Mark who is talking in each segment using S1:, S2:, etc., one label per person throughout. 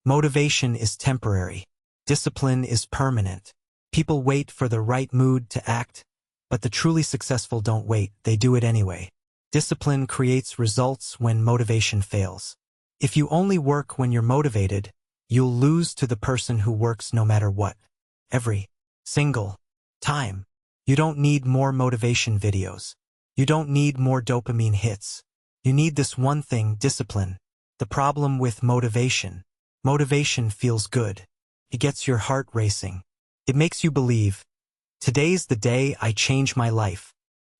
S1: Motivation is temporary. Discipline is permanent. People wait for the right mood to act, but the truly successful don't wait, they do it anyway. Discipline creates results when motivation fails. If you only work when you're motivated, you'll lose to the person who works no matter what. Every single time. You don't need more motivation videos. You don't need more dopamine hits. You need this one thing, discipline. The problem with motivation feels good. It gets your heart racing. It makes you believe, today's the day I change my life.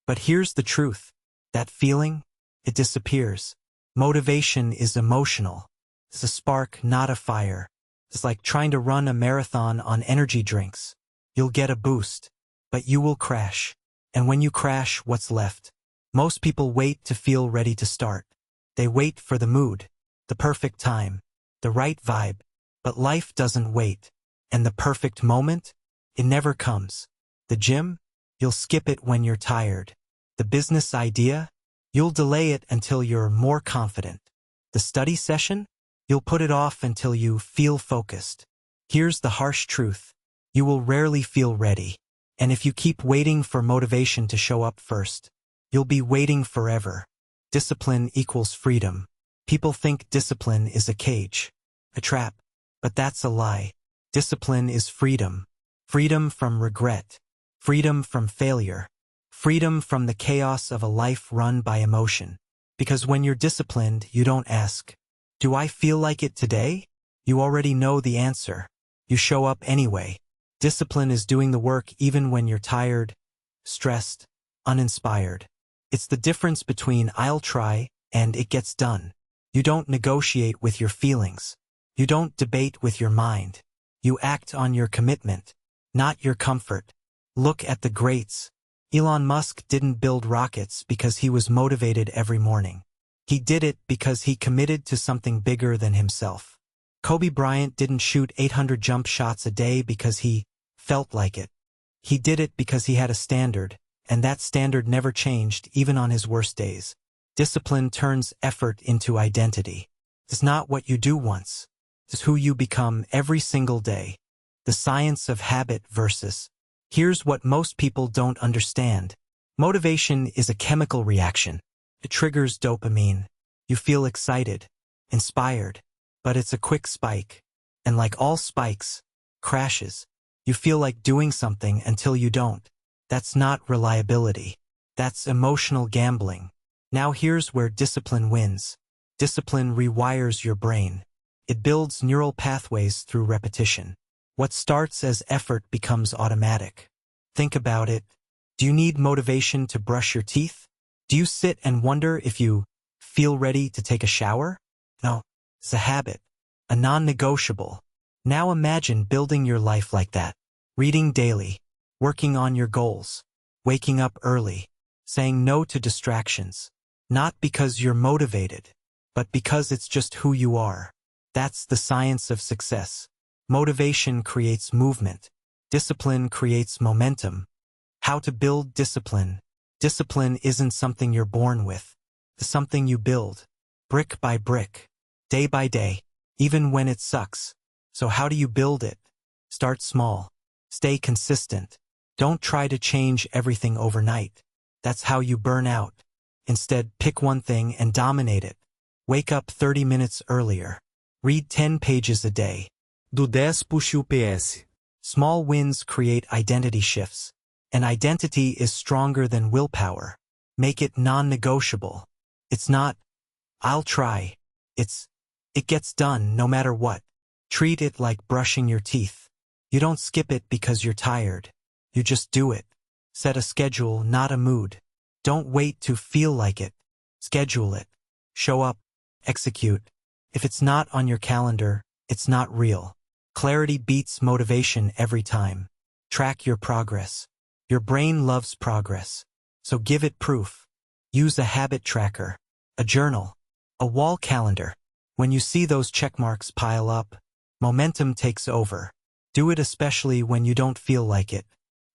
S1: But here's the truth. That feeling, it disappears. Motivation is emotional. It's a spark, not a fire. It's like trying to run a marathon on energy drinks. You'll get a boost, but you will crash. And when you crash, what's left? Most people wait to feel ready to start. They wait for the mood, the perfect time, the right vibe. But life doesn't wait. And the perfect moment? It never comes. The gym? You'll skip it when you're tired. The business idea? You'll delay it until you're more confident. The study session? You'll put it off until you feel focused. Here's the harsh truth. You will rarely feel ready. And if you keep waiting for motivation to show up first, you'll be waiting forever. Discipline equals freedom. People think discipline is a cage, a trap. But that's a lie. Discipline is freedom. Freedom from regret. Freedom from failure. Freedom from the chaos of a life run by emotion. Because when you're disciplined, you don't ask, do I feel like it today? You already know the answer. You show up anyway. Discipline is doing the work even when you're tired, stressed, uninspired. It's the difference between I'll try and it gets done. You don't negotiate with your feelings. You don't debate with your mind. You act on your commitment, not your comfort. Look at the greats. Elon Musk didn't build rockets because he was motivated every morning. He did it because he committed to something bigger than himself. Kobe Bryant didn't shoot 800 jump shots a day because he felt like it. He did it because he had a standard, and that standard never changed even on his worst days. Discipline turns effort into identity. It's not what you do once. It's who you become every single day. The science of habit versus. Here's what most people don't understand. Motivation is a chemical reaction. It triggers dopamine. You feel excited, inspired, but it's a quick spike. And like all spikes, crashes. You feel like doing something until you don't. That's not reliability. That's emotional gambling. Now here's where discipline wins. Discipline rewires your brain. It builds neural pathways through repetition. What starts as effort becomes automatic. Think about it. Do you need motivation to brush your teeth? Do you sit and wonder if you feel ready to take a shower? No, it's a habit, a non-negotiable. Now imagine building your life like that. Reading daily, working on your goals, waking up early, saying no to distractions. Not because you're motivated, but because it's just who you are. That's the science of success. Motivation creates movement. Discipline creates momentum. How to build discipline. Discipline isn't something you're born with. It's something you build, brick by brick, day by day, even when it sucks. So how do you build it? Start small. Stay consistent. Don't try to change everything overnight. That's how you burn out. Instead, pick one thing and dominate it. Wake up 30 minutes earlier. Read 10 pages a day.
S2: Do 10 puxe o PS.
S1: Small wins create identity shifts. And identity is stronger than willpower. Make it non-negotiable. It's not, I'll try. It gets done no matter what. Treat it like brushing your teeth. You don't skip it because you're tired. You just do it. Set a schedule, not a mood. Don't wait to feel like it. Schedule it. Show up. Execute. If it's not on your calendar, it's not real. Clarity beats motivation every time. Track your progress. Your brain loves progress. So give it proof. Use a habit tracker, a journal, a wall calendar. When you see those check marks pile up, momentum takes over. Do it especially when you don't feel like it.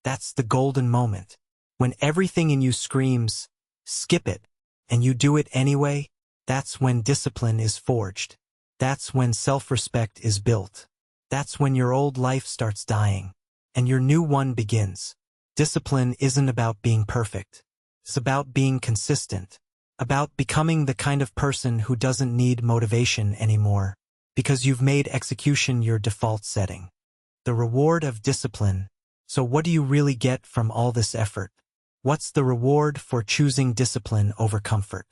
S1: That's the golden moment. When everything in you screams, skip it, and you do it anyway, that's when discipline is forged. That's when self-respect is built. That's when your old life starts dying, and your new one begins. Discipline isn't about being perfect. It's about being consistent, about becoming the kind of person who doesn't need motivation anymore, because you've made execution your default setting. The reward of discipline. So what do you really get from all this effort? What's the reward for choosing discipline over comfort?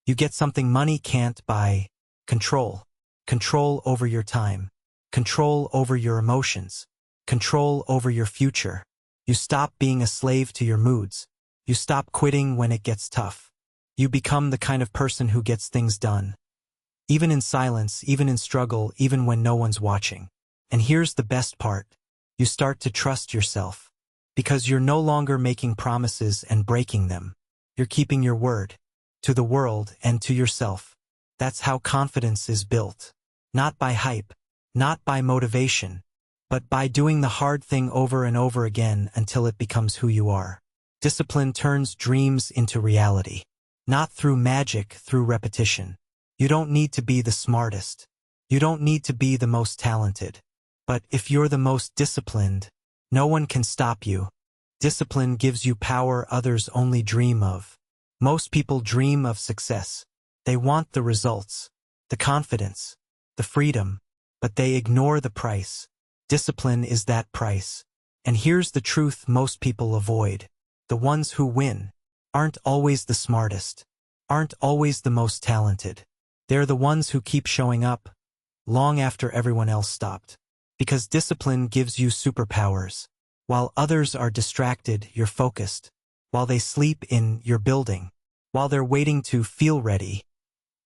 S1: You get something money can't buy: control. Control over your time. Control over your emotions. Control over your future. You stop being a slave to your moods. You stop quitting when it gets tough. You become the kind of person who gets things done. Even in silence, even in struggle, even when no one's watching. And here's the best part. You start to trust yourself. Because you're no longer making promises and breaking them. You're keeping your word. To the world and to yourself. That's how confidence is built. Not by hype. Not by motivation. But by doing the hard thing over and over again until it becomes who you are. Discipline turns dreams into reality. Not through magic, through repetition. You don't need to be the smartest. You don't need to be the most talented. But if you're the most disciplined, no one can stop you. Discipline gives you power others only dream of. Most people dream of success. They want the results, the confidence, the freedom, but they ignore the price. Discipline is that price. And here's the truth most people avoid. The ones who win aren't always the smartest, aren't always the most talented. They're the ones who keep showing up, long after everyone else stopped. Because discipline gives you superpowers. While others are distracted, you're focused. While they sleep in, you're building. While they're waiting to feel ready,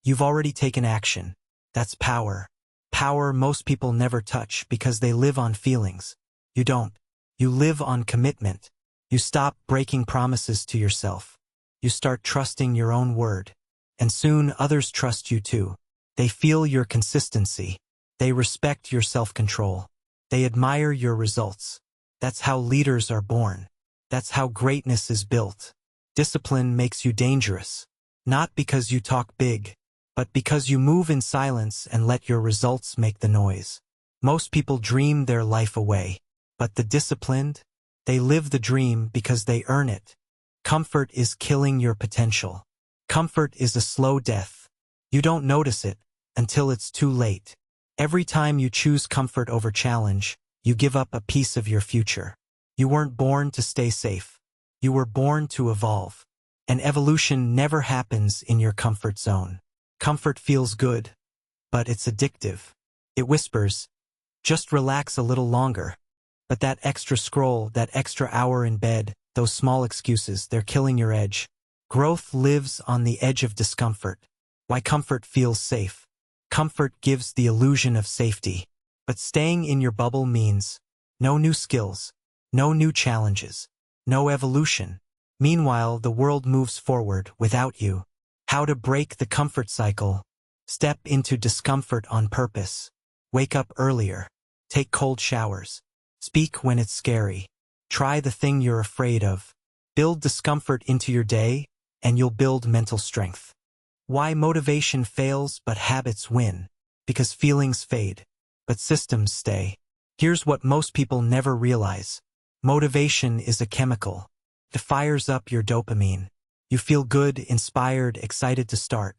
S1: you've already taken action. That's power. Power most people never touch because they live on feelings. You don't. You live on commitment. You stop breaking promises to yourself. You start trusting your own word. And soon others trust you too. They feel your consistency. They respect your self-control. They admire your results. That's how leaders are born. That's how greatness is built. Discipline makes you dangerous. Not because you talk big, but because you move in silence and let your results make the noise. Most people dream their life away. But the disciplined, they live the dream because they earn it. Comfort is killing your potential. Comfort is a slow death. You don't notice it until it's too late. Every time you choose comfort over challenge, you give up a piece of your future. You weren't born to stay safe. You were born to evolve. And evolution never happens in your comfort zone. Comfort feels good, but it's addictive. It whispers, just relax a little longer. But that extra scroll, that extra hour in bed, those small excuses, they're killing your edge. Growth lives on the edge of discomfort. Why comfort feels safe. Comfort gives the illusion of safety. But staying in your bubble means no new skills, no new challenges, no evolution. Meanwhile, the world moves forward without you. How to break the comfort cycle. Step into discomfort on purpose. Wake up earlier. Take cold showers. Speak when it's scary. Try the thing you're afraid of. Build discomfort into your day, and you'll build mental strength. Why motivation fails but habits win. Because feelings fade, but systems stay. Here's what most people never realize. Motivation is a chemical. It fires up your dopamine. You feel good, inspired, excited to start.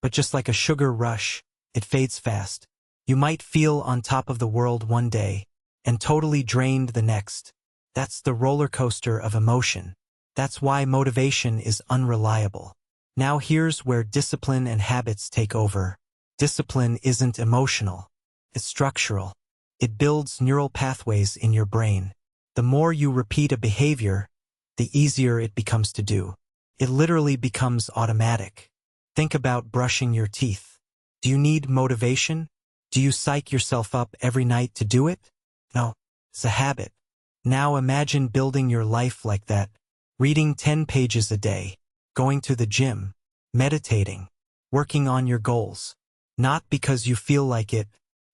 S1: But just like a sugar rush, it fades fast. You might feel on top of the world one day, and totally drained the next. That's the roller coaster of emotion. That's why motivation is unreliable. Now here's where discipline and habits take over. Discipline isn't emotional. It's structural. It builds neural pathways in your brain. The more you repeat a behavior, the easier it becomes to do. It literally becomes automatic. Think about brushing your teeth. Do you need motivation? Do you psych yourself up every night to do it? No, it's a habit. Now imagine building your life like that. Reading 10 pages a day. Going to the gym. Meditating. Working on your goals. Not because you feel like it,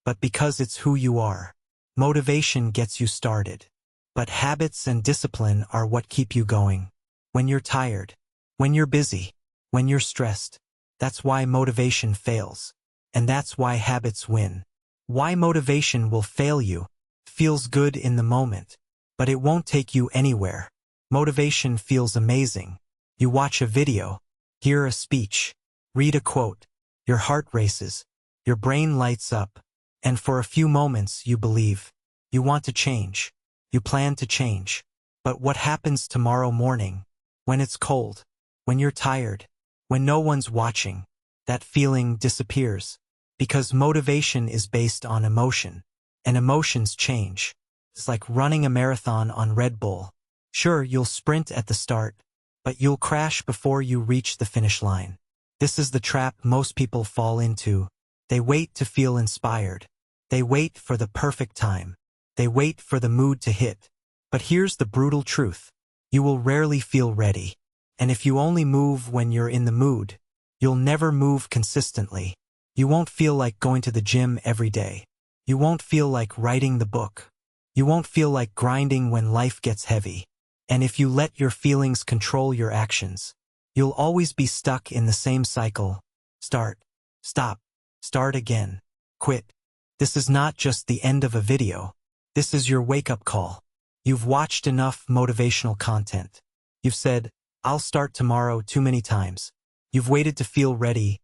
S1: but because it's who you are. Motivation gets you started. But habits and discipline are what keep you going. When you're tired. When you're busy. When you're stressed. That's why motivation fails. And that's why habits win. Why motivation will fail you. Feels good in the moment, but it won't take you anywhere. Motivation feels amazing. You watch a video, hear a speech, read a quote, your heart races, your brain lights up, and for a few moments you believe. You want to change. You plan to change. But what happens tomorrow morning? When it's cold, when you're tired, when no one's watching, that feeling disappears. Because motivation is based on emotion, and emotions change. It's like running a marathon on Red Bull. Sure, you'll sprint at the start, but you'll crash before you reach the finish line. This is the trap most people fall into. They wait to feel inspired. They wait for the perfect time. They wait for the mood to hit. But here's the brutal truth. You will rarely feel ready. And if you only move when you're in the mood, you'll never move consistently. You won't feel like going to the gym every day. You won't feel like writing the book. You won't feel like grinding when life gets heavy. And if you let your feelings control your actions, you'll always be stuck in the same cycle. Start, stop, start again, quit. This is not just the end of a video. This is your wake-up call. You've watched enough motivational content. You've said, I'll start tomorrow too many times. You've waited to feel ready,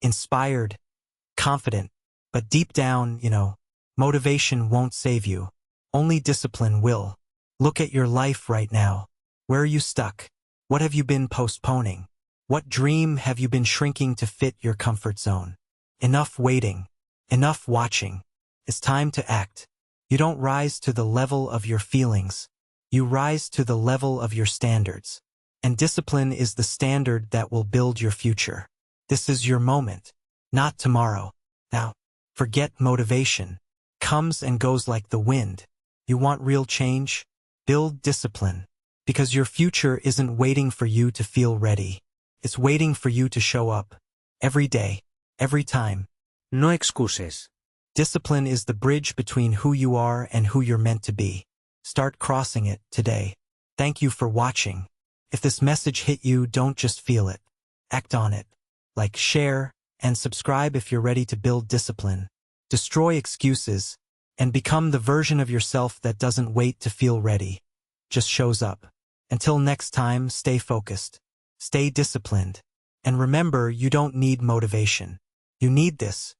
S1: inspired, confident. But deep down, motivation won't save you. Only discipline will. Look at your life right now. Where are you stuck? What have you been postponing? What dream have you been shrinking to fit your comfort zone? Enough waiting. Enough watching. It's time to act. You don't rise to the level of your feelings. You rise to the level of your standards. And discipline is the standard that will build your future. This is your moment, not tomorrow. Now, forget motivation. Comes and goes like the wind. You want real change? Build discipline. Because your future isn't waiting for you to feel ready. It's waiting for you to show up. Every day. Every time.
S2: No excuses.
S1: Discipline is the bridge between who you are and who you're meant to be. Start crossing it today. Thank you for watching. If this message hit you, don't just feel it. Act on it. Like, share, and subscribe if you're ready to build discipline. Destroy excuses, and become the version of yourself that doesn't wait to feel ready. Just shows up. Until next time, stay focused. Stay disciplined. And remember, you don't need motivation. You need this.